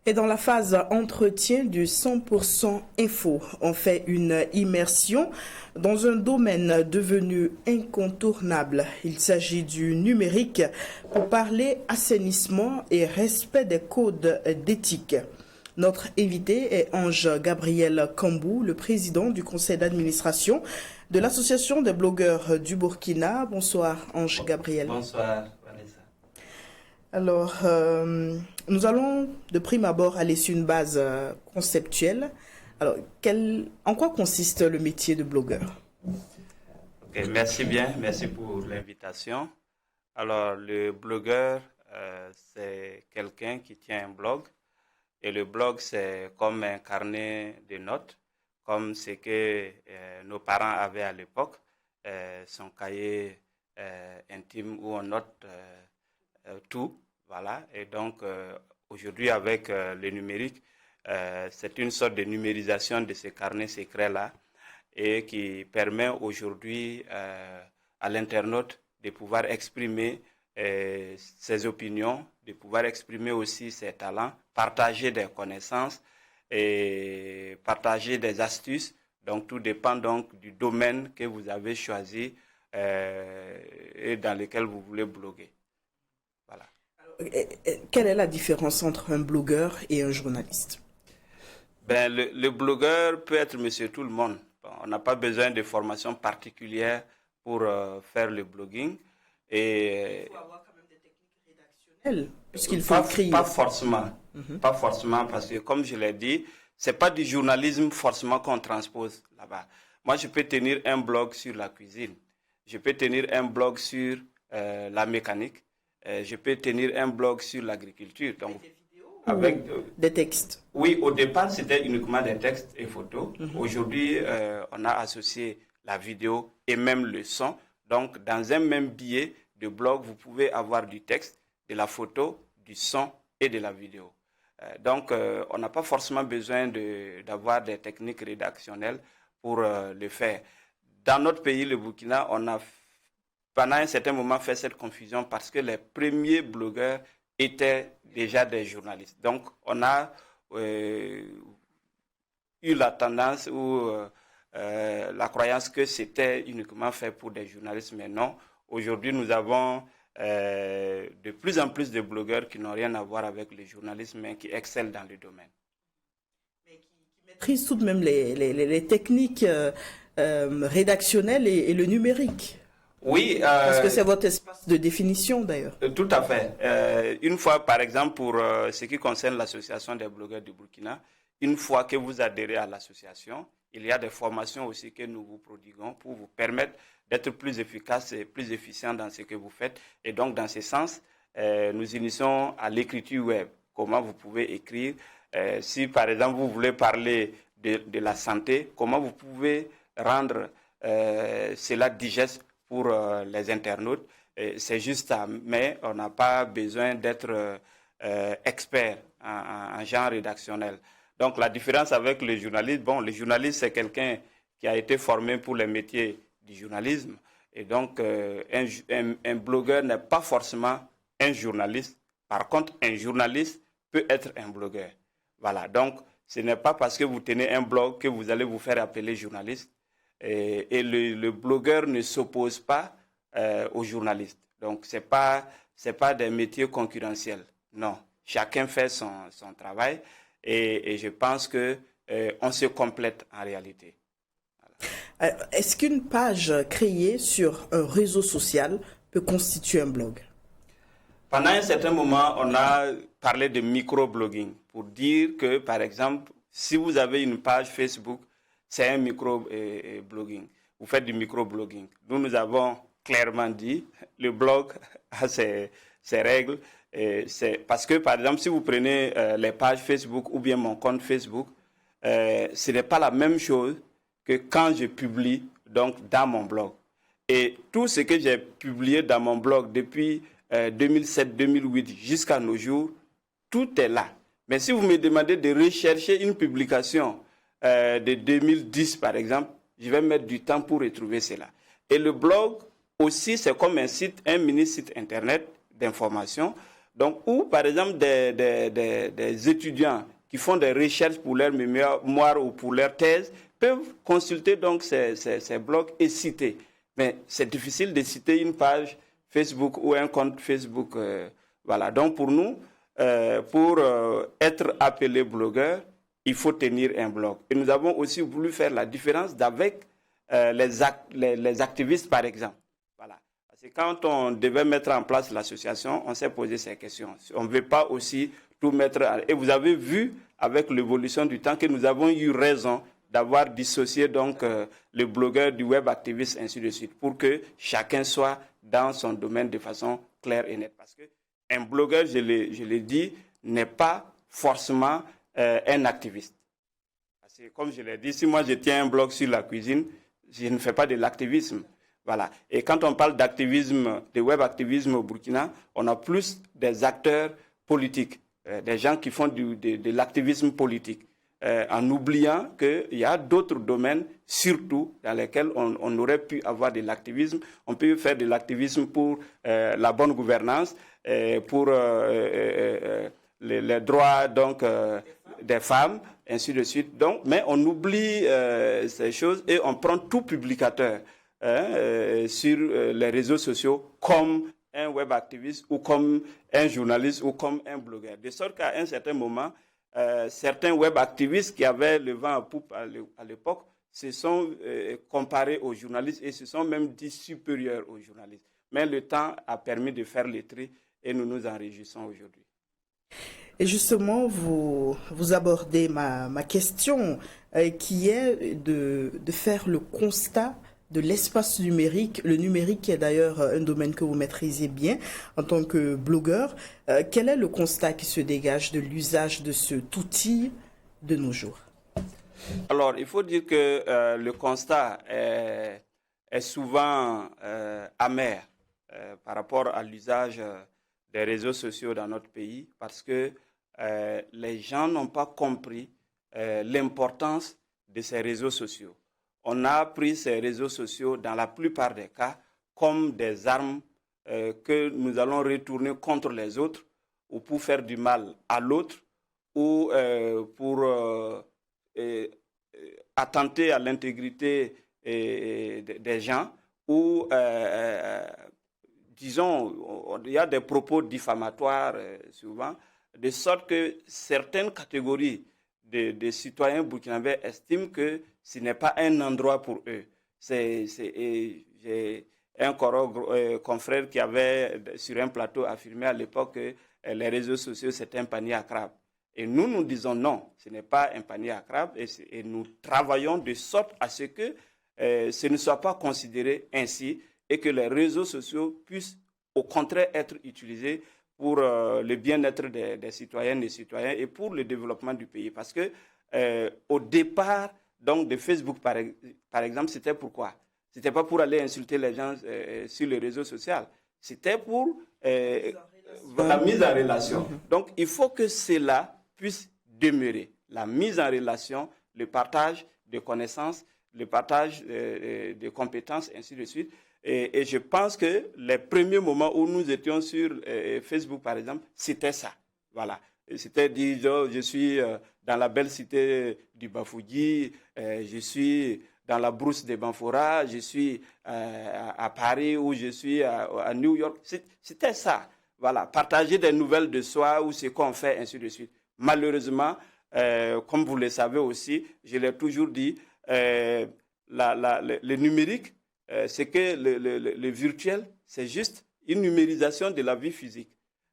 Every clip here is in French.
Et dans la phase entretien du 100% info, on fait une immersion dans un domaine devenu incontournable. Il s'agit du numérique pour parler assainissement et respect des codes d'éthique. Notre invité est Ange Gabriel Kambou, le président du conseil d'administration de l'association des blogueurs du Burkina. Bonsoir Ange Gabriel. Bonsoir Vanessa. Alors, nous allons de prime abord aller sur une base conceptuelle. Alors, en quoi consiste le métier de blogueur? Okay, merci pour l'invitation. Alors, le blogueur, c'est quelqu'un qui tient un blog. Et le blog, c'est comme un carnet de notes, comme ce que nos parents avaient à l'époque, son cahier intime où on note tout. Voilà. Et donc, aujourd'hui, avec le numérique, c'est une sorte de numérisation de ces carnets secrets-là et qui permet aujourd'hui à l'internaute de pouvoir exprimer ses opinions, de pouvoir exprimer aussi ses talents, partager des connaissances et partager des astuces. Donc, tout dépend donc du domaine que vous avez choisi et dans lequel vous voulez bloguer. Voilà. Quelle est la différence entre un blogueur et un journaliste? Le blogueur peut être monsieur tout le monde. Bon, on n'a pas besoin de formation particulière pour faire le blogging. Et il faut avoir quand même des techniques rédactionnelles, puisqu'il faut écrire. Pas forcément. Pas forcément, parce que comme je l'ai dit, c'est pas du journalisme forcément qu'on transpose là-bas. Moi, je peux tenir un blog sur la cuisine. Je peux tenir un blog sur la mécanique. Je peux tenir un blog sur l'agriculture. Donc, avec des textes. Oui, au départ, c'était uniquement des textes et photos. Aujourd'hui, on a associé la vidéo et même le son. Donc, dans un même billet de blog, vous pouvez avoir du texte, de la photo, du son et de la vidéo. Donc, on n'a pas forcément besoin d'avoir des techniques rédactionnelles pour le faire. Dans notre pays, le Burkina, on a pendant un certain moment fait cette confusion parce que les premiers blogueurs étaient déjà des journalistes. Donc, on a eu la tendance ou la croyance que c'était uniquement fait pour des journalistes, mais non. Aujourd'hui, nous avons de plus en plus de blogueurs qui n'ont rien à voir avec le journalisme, mais qui excellent dans le domaine. Mais qui maîtrisent tout de même les techniques rédactionnelles et le numérique. Oui. Parce que c'est votre espace de définition d'ailleurs. Tout à fait. Une fois, par exemple, pour ce qui concerne l'association des blogueurs du Burkina, une fois que vous adhérez à l'association, il y a des formations aussi que nous vous prodiguons pour vous permettre d'être plus efficace et plus efficient dans ce que vous faites. Et donc, dans ce sens, nous initions à l'écriture web. Comment vous pouvez écrire. Si, par exemple, vous voulez parler de la santé, comment vous pouvez rendre cela digeste pour les internautes. C'est juste ça, mais on n'a pas besoin d'être expert en genre rédactionnel. Donc la différence avec le journaliste, le journaliste c'est quelqu'un qui a été formé pour les métiers du journalisme. Et donc un blogueur n'est pas forcément un journaliste. Par contre, un journaliste peut être un blogueur. Voilà, donc ce n'est pas parce que vous tenez un blog que vous allez vous faire appeler journaliste. Et le blogueur ne s'oppose pas aux journalistes. Donc, ce n'est pas des métiers concurrentiels. Non, chacun fait son travail et je pense qu'on se complète en réalité. Voilà. Est-ce qu'une page créée sur un réseau social peut constituer un blog? Pendant un certain moment, on a parlé de micro-blogging pour dire que, par exemple, si vous avez une page Facebook, c'est un micro-blogging. Vous faites du micro-blogging. Nous avons clairement dit, le blog a ses règles. C'est parce que, par exemple, si vous prenez les pages Facebook ou bien mon compte Facebook, ce n'est pas la même chose que quand je publie donc, dans mon blog. Et tout ce que j'ai publié dans mon blog depuis 2007-2008 jusqu'à nos jours, tout est là. Mais si vous me demandez de rechercher une publication de 2010, par exemple, je vais mettre du temps pour retrouver cela. Et le blog aussi, c'est comme un site, un mini-site internet d'information. Donc, ou par exemple des étudiants qui font des recherches pour leur mémoire ou pour leur thèse peuvent consulter donc ces blogs et citer. Mais c'est difficile de citer une page Facebook ou un compte Facebook. Voilà. Donc pour nous, pour être appelé blogueur, il faut tenir un blog. Et nous avons aussi voulu faire la différence avec les activistes, par exemple. Voilà. Parce que quand on devait mettre en place l'association, on s'est posé ces questions. On ne veut pas aussi tout mettre... Et vous avez vu, avec l'évolution du temps, que nous avons eu raison d'avoir dissocié donc le blogueur du web activiste, ainsi de suite, pour que chacun soit dans son domaine de façon claire et nette. Parce qu'un blogueur, je l'ai dit, n'est pas forcément un activiste. Parce que, comme je l'ai dit, si moi je tiens un blog sur la cuisine, je ne fais pas de l'activisme. Voilà. Et quand on parle d'activisme, de web activisme au Burkina, on a plus des acteurs politiques, des gens qui font de l'activisme politique. En oubliant qu'il y a d'autres domaines, surtout dans lesquels on aurait pu avoir de l'activisme. On peut faire de l'activisme pour la bonne gouvernance, pour les droits donc, des femmes, ainsi de suite. Donc, mais on oublie ces choses et on prend tout publicateur sur les réseaux sociaux comme un web activiste ou comme un journaliste ou comme un blogueur. De sorte qu'à un certain moment, certains web activistes qui avaient le vent à poupe à l'époque se sont comparés aux journalistes et se sont même dit supérieurs aux journalistes. Mais le temps a permis de faire le tri et nous nous en réjouissons aujourd'hui. Et justement, vous abordez ma question qui est de faire le constat de l'espace numérique. Le numérique est d'ailleurs un domaine que vous maîtrisez bien en tant que blogueur. Quel est le constat qui se dégage de l'usage de cet outil de nos jours? Alors, il faut dire que le constat est souvent amer par rapport à l'usage des réseaux sociaux dans notre pays parce que les gens n'ont pas compris l'importance de ces réseaux sociaux. On a pris ces réseaux sociaux, dans la plupart des cas, comme des armes que nous allons retourner contre les autres ou pour faire du mal à l'autre ou pour attenter à l'intégrité des gens ou, disons, il y a des propos diffamatoires souvent, de sorte que certaines catégories de citoyens burkinabés estiment que ce n'est pas un endroit pour eux. J'ai un confrère qui avait sur un plateau affirmé à l'époque que les réseaux sociaux c'est un panier à crabes. Et nous disons non, ce n'est pas un panier à crabes et nous travaillons de sorte à ce que ce ne soit pas considéré ainsi et que les réseaux sociaux puissent au contraire être utilisés pour le bien-être des citoyennes et citoyens et pour le développement du pays. Parce que au départ donc, de Facebook, par exemple, c'était pourquoi? Ce n'était pas pour aller insulter les gens sur les réseaux sociaux. C'était pour la mise en relation. Donc, il faut que cela puisse demeurer. La mise en relation, le partage de connaissances, le partage de compétences, ainsi de suite. Et je pense que les premiers moments où nous étions sur Facebook, par exemple, c'était ça. Voilà. C'était dire, je suis dans la belle cité du Bafouji, je suis dans la brousse de Banfora, je suis à Paris ou je suis à New York. C'était ça. Voilà. Partager des nouvelles de soi ou ce qu'on fait, ainsi de suite. Malheureusement, comme vous le savez aussi, je l'ai toujours dit, le numérique, c'est que le virtuel, c'est juste une numérisation de la vie physique.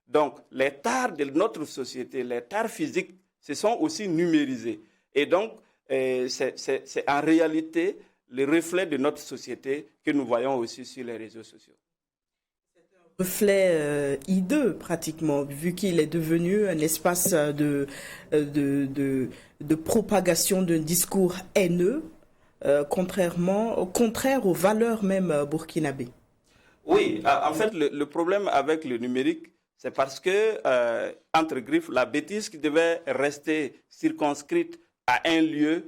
Donc, les tares de notre société, les tares physiques, se sont aussi numérisés. Et donc, c'est en réalité le reflet de notre société que nous voyons aussi sur les réseaux sociaux. Reflet hideux pratiquement, vu qu'il est devenu un espace de propagation d'un discours haineux, contraire aux valeurs même burkinabées. Oui, en fait, le problème avec le numérique, c'est parce que, entre griffes, la bêtise qui devait rester circonscrite à un lieu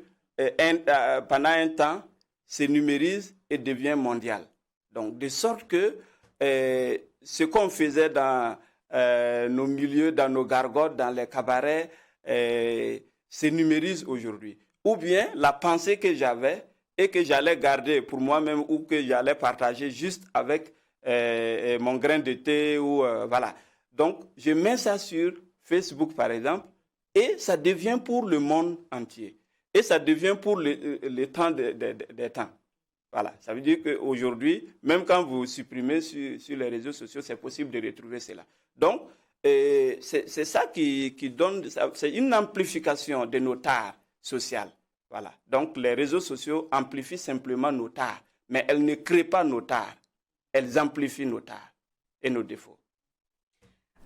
pendant un temps se numérise et devient mondial. Donc, de sorte que ce qu'on faisait dans nos milieux, dans nos gargotes, dans les cabarets, se numérisent aujourd'hui. Ou bien la pensée que j'avais et que j'allais garder pour moi-même ou que j'allais partager juste avec mon grain de thé ou voilà. Donc, je mets ça sur Facebook, par exemple, et ça devient pour le monde entier. Et ça devient pour le temps des temps. Voilà, ça veut dire qu'aujourd'hui, même quand vous supprimez sur les réseaux sociaux, c'est possible de retrouver cela. Donc, c'est ça qui donne, c'est une amplification de nos tares sociales. Voilà. Donc, les réseaux sociaux amplifient simplement nos tares, mais elles ne créent pas nos tares. Elles amplifient nos tares et nos défauts.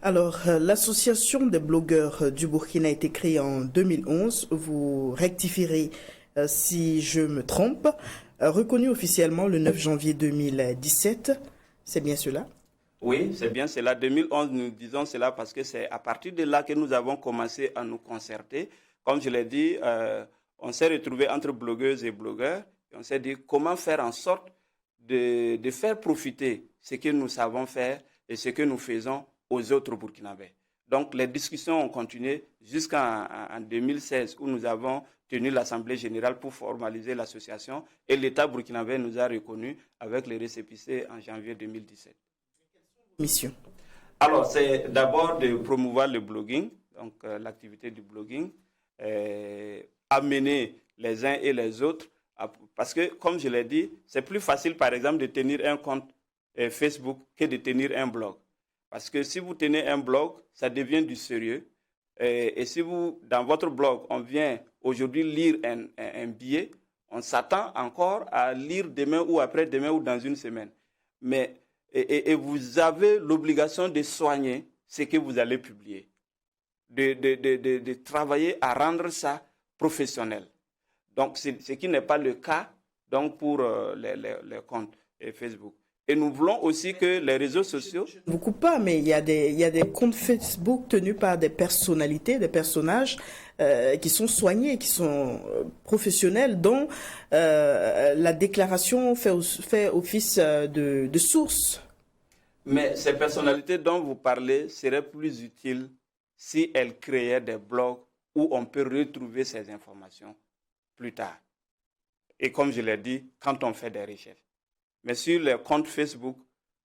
Alors, l'association des blogueurs du Burkina a été créée en 2011. Vous rectifierez si je me trompe. Reconnue officiellement le 9 janvier 2017. C'est bien cela? Oui, c'est bien cela. 2011, nous disons cela parce que c'est à partir de là que nous avons commencé à nous concerter. Comme je l'ai dit, on s'est retrouvés entre blogueuses et blogueurs. Et on s'est dit comment faire en sorte de faire profiter ce que nous savons faire et ce que nous faisons aux autres Burkinabés. Donc les discussions ont continué jusqu'en 2016 où nous avons tenu l'Assemblée générale pour formaliser l'association et l'État burkinabé nous a reconnus avec les récépissés en janvier 2017. Mission. Alors c'est d'abord de promouvoir le blogging, donc l'activité du blogging, amener les uns et les autres, parce que comme je l'ai dit, c'est plus facile par exemple de tenir un compte Facebook que de tenir un blog. Parce que si vous tenez un blog, ça devient du sérieux. Et si vous, dans votre blog, on vient aujourd'hui lire un billet, on s'attend encore à lire demain ou après-demain ou dans une semaine. Mais, et vous avez l'obligation de soigner ce que vous allez publier, de travailler à rendre ça professionnel. Donc, ce qui n'est pas le cas donc, pour les comptes Facebook. Et nous voulons aussi que les réseaux sociaux... Je ne vous coupe pas, mais il y a des comptes Facebook tenus par des personnalités, des personnages qui sont soignés, qui sont professionnels, dont la déclaration fait office de source. Mais ces personnalités dont vous parlez seraient plus utiles si elles créaient des blogs où on peut retrouver ces informations plus tard. Et comme je l'ai dit, quand on fait des recherches. Mais sur les comptes Facebook,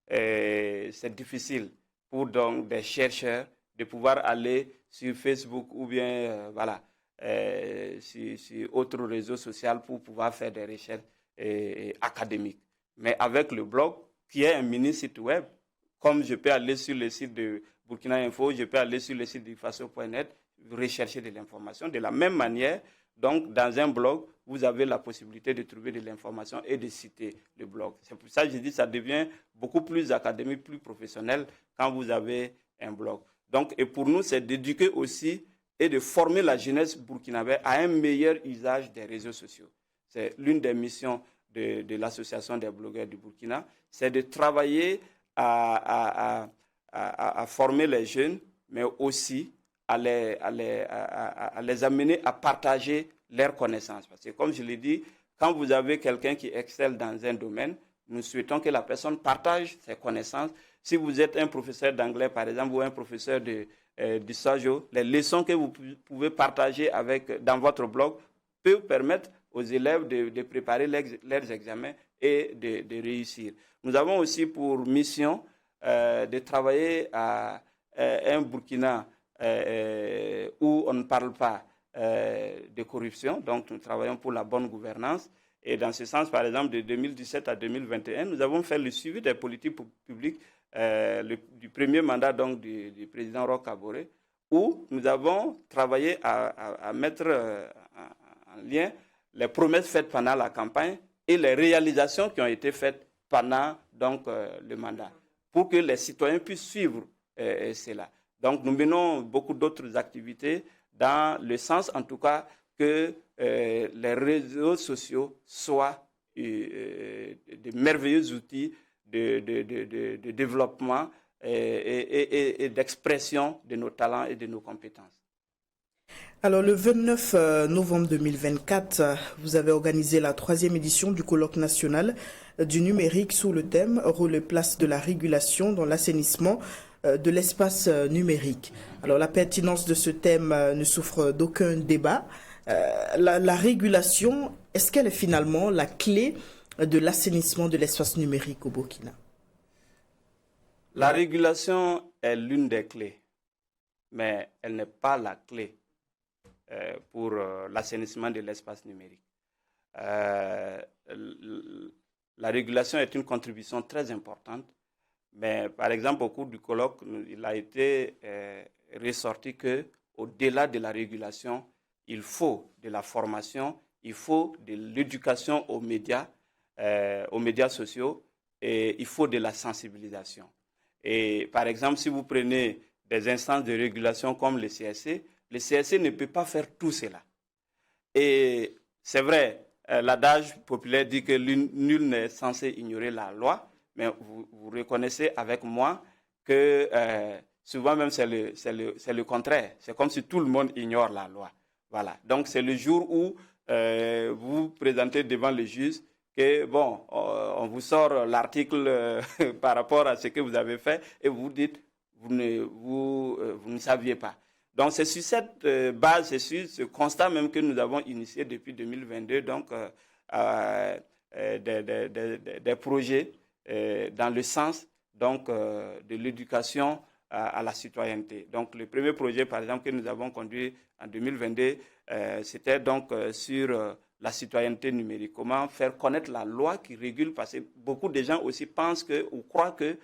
c'est difficile pour donc des chercheurs de pouvoir aller sur Facebook ou bien sur autres réseaux sociaux pour pouvoir faire des recherches académiques. Mais avec le blog, qui est un mini-site web, comme je peux aller sur le site de Burkina Info, je peux aller sur le site d'Ifaso.net, rechercher de l'information. De la même manière, donc, dans un blog, vous avez la possibilité de trouver de l'information et de citer le blog. C'est pour ça que je dis que ça devient beaucoup plus académique, plus professionnel quand vous avez un blog. Donc, et pour nous, c'est d'éduquer aussi et de former la jeunesse burkinabé à un meilleur usage des réseaux sociaux. C'est l'une des missions de l'association des blogueurs du Burkina, c'est de travailler à former les jeunes, mais aussi à les amener à partager leurs connaissances. Parce que comme je l'ai dit, quand vous avez quelqu'un qui excelle dans un domaine, nous souhaitons que la personne partage ses connaissances. Si vous êtes un professeur d'anglais, par exemple, ou un professeur d'histoire, les leçons que vous pouvez partager dans votre blog peuvent permettre aux élèves de préparer leurs examens et de réussir. Nous avons aussi pour mission de travailler à un Burkina où on ne parle pas de corruption. Donc, nous travaillons pour la bonne gouvernance. Et dans ce sens, par exemple, de 2017 à 2021, nous avons fait le suivi des politiques publiques du premier mandat donc, du président Roch Kaboré, où nous avons travaillé à mettre en lien les promesses faites pendant la campagne et les réalisations qui ont été faites pendant donc, le mandat, pour que les citoyens puissent suivre cela. Donc, nous menons beaucoup d'autres activités dans le sens, en tout cas, que les réseaux sociaux soient de merveilleux outils de développement et d'expression de nos talents et de nos compétences. Alors, le 29 novembre 2024, vous avez organisé la 3e édition du colloque national du numérique sous le thème « Rôle et place de la régulation dans l'assainissement de l'espace numérique. Alors la pertinence de ce thème ne souffre d'aucun débat. La régulation, est-ce qu'elle est finalement la clé de l'assainissement de l'espace numérique au Burkina? La régulation est l'une des clés, mais elle n'est pas la clé pour l'assainissement de l'espace numérique. La régulation est une contribution très importante, mais par exemple au cours du colloque, il a été ressorti que au-delà de la régulation, il faut de la formation, il faut de l'éducation aux médias sociaux et il faut de la sensibilisation. Et par exemple, si vous prenez des instances de régulation comme le CSC ne peut pas faire tout cela. Et c'est vrai, l'adage populaire dit que nul n'est censé ignorer la loi, mais vous reconnaissez avec moi que souvent même c'est le contraire. C'est comme si tout le monde ignore la loi. Voilà. Donc c'est le jour où vous vous présentez devant le juge que, bon, on vous sort l'article par rapport à ce que vous avez fait et vous dites vous ne saviez pas. Donc c'est sur cette base, c'est sur ce constat même que nous avons initié depuis 2022 donc, des projets dans le sens donc, de l'éducation à la citoyenneté. Donc le premier projet par exemple que nous avons conduit en 2022, c'était donc sur la citoyenneté numérique. Comment faire connaître la loi qui régule, parce que beaucoup de gens aussi pensent ou croient que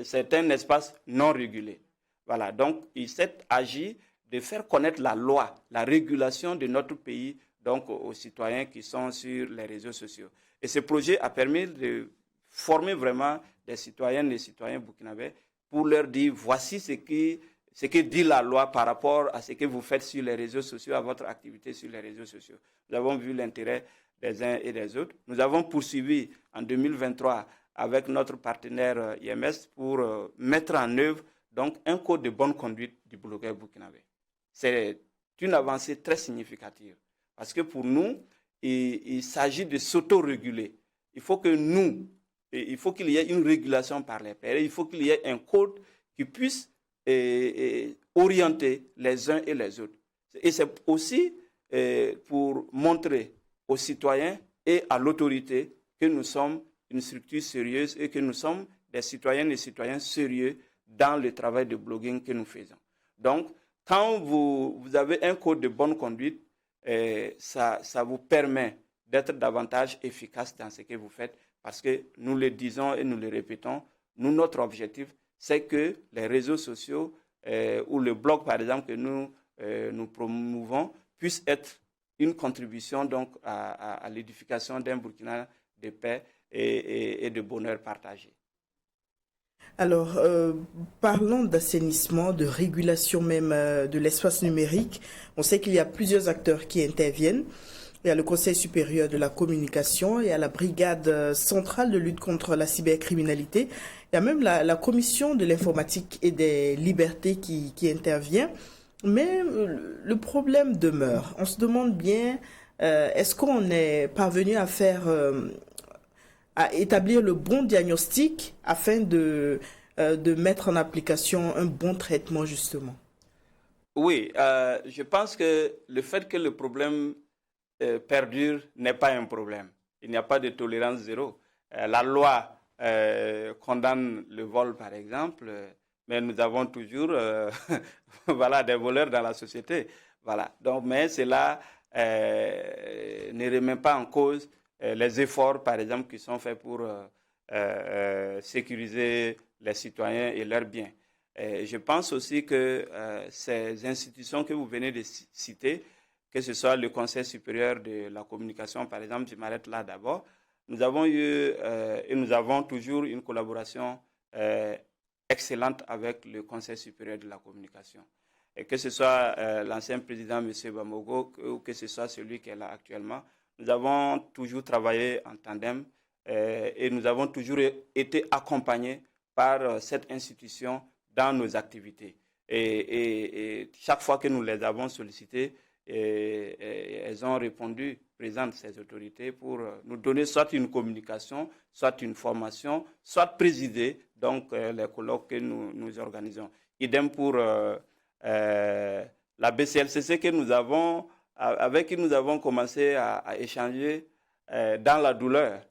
c'est un espace non régulé. Voilà, donc il s'est agi de faire connaître la loi, la régulation de notre pays donc aux citoyens qui sont sur les réseaux sociaux. Et ce projet a permis de former vraiment des citoyennes et des citoyens burkinabés pour leur dire voici ce que dit la loi par rapport à ce que vous faites sur les réseaux sociaux, à votre activité sur les réseaux sociaux. Nous avons vu l'intérêt des uns et des autres. Nous avons poursuivi en 2023 avec notre partenaire IMS pour mettre en œuvre donc, un code de bonne conduite du blogueur burkinabé. C'est une avancée très significative parce que pour nous, il s'agit de s'auto-réguler. Il faut qu'il y ait une régulation par les pairs. Il faut qu'il y ait un code qui puisse orienter les uns et les autres. Et c'est aussi pour montrer aux citoyens et à l'autorité que nous sommes une structure sérieuse et que nous sommes des citoyennes et citoyens sérieux dans le travail de blogging que nous faisons. Donc, quand vous avez un code de bonne conduite, ça vous permet d'être davantage efficace dans ce que vous faites parce que nous le disons et nous le répétons, notre objectif, c'est que les réseaux sociaux ou le blog, par exemple, que nous promouvons, puissent être une contribution donc, à l'édification d'un Burkina de paix et de bonheur partagé. Alors, parlons d'assainissement, de régulation même de l'espace numérique. On sait qu'il y a plusieurs acteurs qui interviennent. Il y a le Conseil supérieur de la communication, il y a la brigade centrale de lutte contre la cybercriminalité, il y a même la commission de l'informatique et des libertés qui intervient. Mais le problème demeure. On se demande bien, est-ce qu'on est parvenu à établir le bon diagnostic afin de mettre en application un bon traitement, justement? Oui, je pense que le fait que le problème perdure n'est pas un problème. Il n'y a pas de tolérance zéro. La loi condamne le vol, par exemple, mais nous avons toujours voilà, des voleurs dans la société. Voilà. Donc, mais cela ne remet pas en cause les efforts, par exemple, qui sont faits pour sécuriser les citoyens et leurs biens. Et je pense aussi que ces institutions que vous venez de citer, que ce soit le Conseil supérieur de la communication, par exemple, je m'arrête là d'abord, nous avons eu et nous avons toujours une collaboration excellente avec le Conseil supérieur de la communication. Et que ce soit l'ancien président, M. Bamogo, ou que ce soit celui qui est là actuellement, nous avons toujours travaillé en tandem et nous avons toujours été accompagnés par cette institution dans nos activités. Et chaque fois que nous les avons sollicitées, elles ont répondu présentes, ces autorités, pour nous donner soit une communication, soit une formation, soit présider donc les colloques que nous organisons. Idem pour la BCLCC avec qui nous avons commencé à échanger dans la douleur.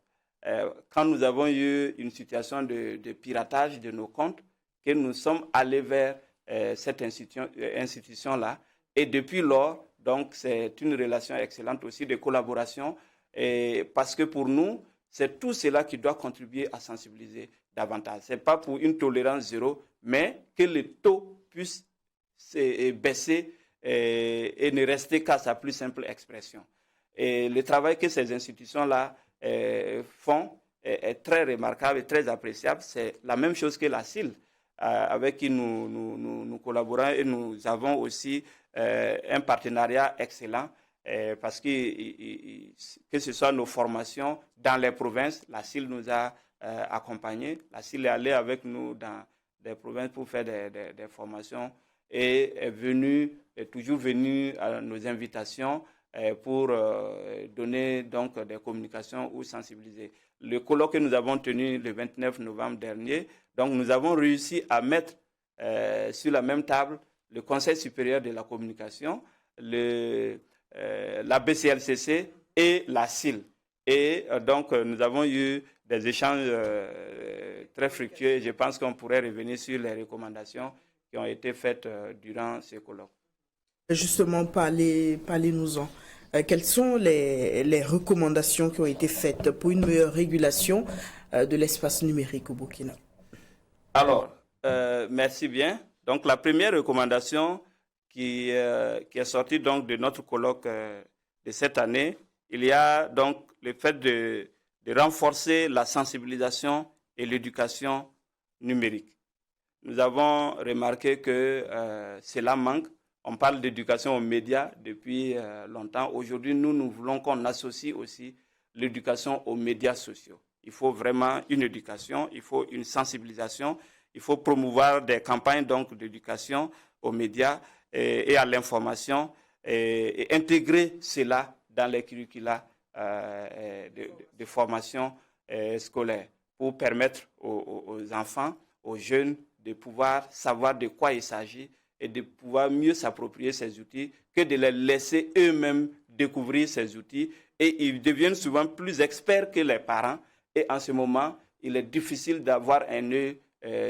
Quand nous avons eu une situation de piratage de nos comptes, que nous sommes allés vers cette institution-là. Et depuis lors, donc, c'est une relation excellente aussi de collaboration, parce que pour nous, c'est tout cela qui doit contribuer à sensibiliser davantage. Ce n'est pas pour une tolérance zéro, mais que le taux puisse baisser et ne rester qu'à sa plus simple expression. Et le travail que ces institutions-là font est très remarquable et très appréciable. C'est la même chose que la CIL, avec qui nous collaborons, et nous avons aussi un partenariat excellent, parce que ce soit nos formations dans les provinces, la CIL nous a accompagnés. La CIL est allée avec nous dans des provinces pour faire des formations et est toujours venue à nos invitations pour donner donc des communications ou sensibiliser. Le colloque que nous avons tenu le 29 novembre dernier, donc nous avons réussi à mettre sur la même table le Conseil supérieur de la communication, la BCLCC et la CIL. Et donc nous avons eu des échanges très fructueux. Je pense qu'on pourrait revenir sur les recommandations qui ont été faites durant ce colloque. Justement, parlez-nous-en. Quelles sont les recommandations qui ont été faites pour une meilleure régulation de l'espace numérique au Burkina? Alors, merci bien. Donc, la première recommandation qui est sortie donc de notre colloque de cette année, il y a donc le fait de renforcer la sensibilisation et l'éducation numérique. Nous avons remarqué que cela manque. On parle d'éducation aux médias depuis longtemps. Aujourd'hui, nous voulons qu'on associe aussi l'éducation aux médias sociaux. Il faut vraiment une éducation, il faut une sensibilisation, il faut promouvoir des campagnes donc d'éducation aux médias et à l'information et intégrer cela dans les curricula de formation scolaire pour permettre aux enfants, aux jeunes de pouvoir savoir de quoi il s'agit et de pouvoir mieux s'approprier ces outils que de les laisser eux-mêmes découvrir ces outils. Et ils deviennent souvent plus experts que les parents. Et en ce moment, il est difficile d'avoir un œil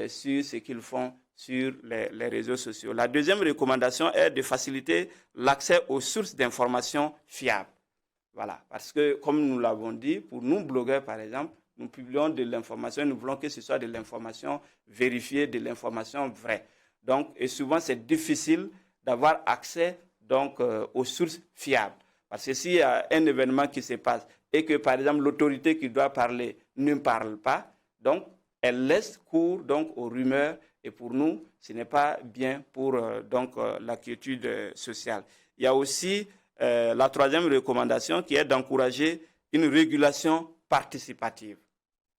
sur ce qu'ils font sur les réseaux sociaux. La deuxième recommandation est de faciliter l'accès aux sources d'informations fiables. Voilà, parce que comme nous l'avons dit, pour nous blogueurs par exemple, nous publions de l'information, nous voulons que ce soit de l'information vérifiée, de l'information vraie. Donc, et souvent, c'est difficile d'avoir accès donc, aux sources fiables. Parce que s'il y a un événement qui se passe et que, par exemple, l'autorité qui doit parler ne parle pas, donc, elle laisse cours donc, aux rumeurs. Et pour nous, ce n'est pas bien pour la quiétude sociale. Il y a aussi la troisième recommandation qui est d'encourager une régulation participative.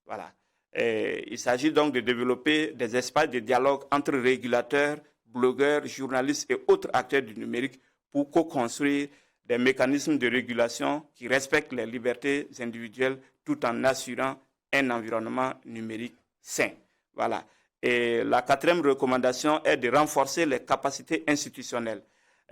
Voilà. Il s'agit donc de développer des espaces de dialogue entre régulateurs, blogueurs, journalistes et autres acteurs du numérique pour co-construire des mécanismes de régulation qui respectent les libertés individuelles tout en assurant un environnement numérique sain. Voilà. Et la quatrième recommandation est de renforcer les capacités institutionnelles.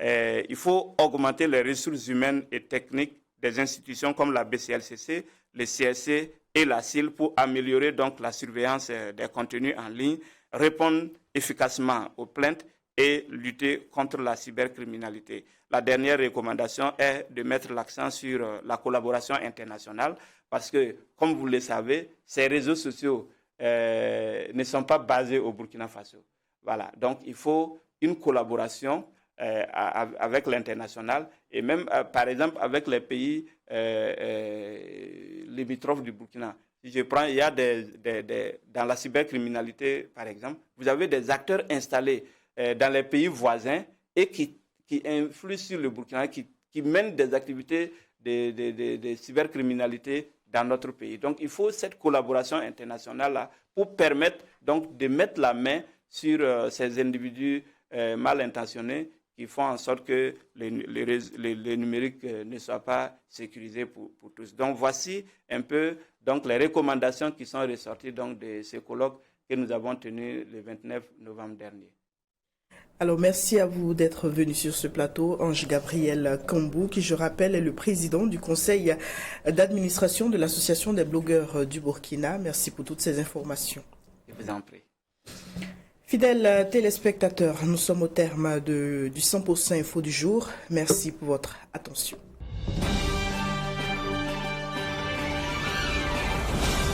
Il faut augmenter les ressources humaines et techniques des institutions comme la BCLCC, le CSC et la CIL pour améliorer donc la surveillance des contenus en ligne, répondre efficacement aux plaintes et lutter contre la cybercriminalité. La dernière recommandation est de mettre l'accent sur la collaboration internationale parce que, comme vous le savez, ces réseaux sociaux ne sont pas basés au Burkina Faso. Voilà. Donc, il faut une collaboration avec l'international et même, par exemple, avec les pays limitrophes du Burkina. Si je prends, il y a dans la cybercriminalité, par exemple, vous avez des acteurs installés dans les pays voisins et qui influent sur le Burkina, qui mènent des activités de cybercriminalité dans notre pays. Donc, il faut cette collaboration internationale-là pour permettre donc, de mettre la main sur ces individus mal intentionnés qui font en sorte que le numérique ne soit pas sécurisé pour tous. Donc, voici un peu donc, les recommandations qui sont ressorties donc, de ce colloque que nous avons tenu le 29 novembre dernier. Alors, merci à vous d'être venu sur ce plateau. Ange-Gabriel Kambou, qui, je rappelle, est le président du conseil d'administration de l'Association des blogueurs du Burkina. Merci pour toutes ces informations. Je vous en prie. Fidèles téléspectateurs, nous sommes au terme du 100% Info du jour. Merci pour votre attention.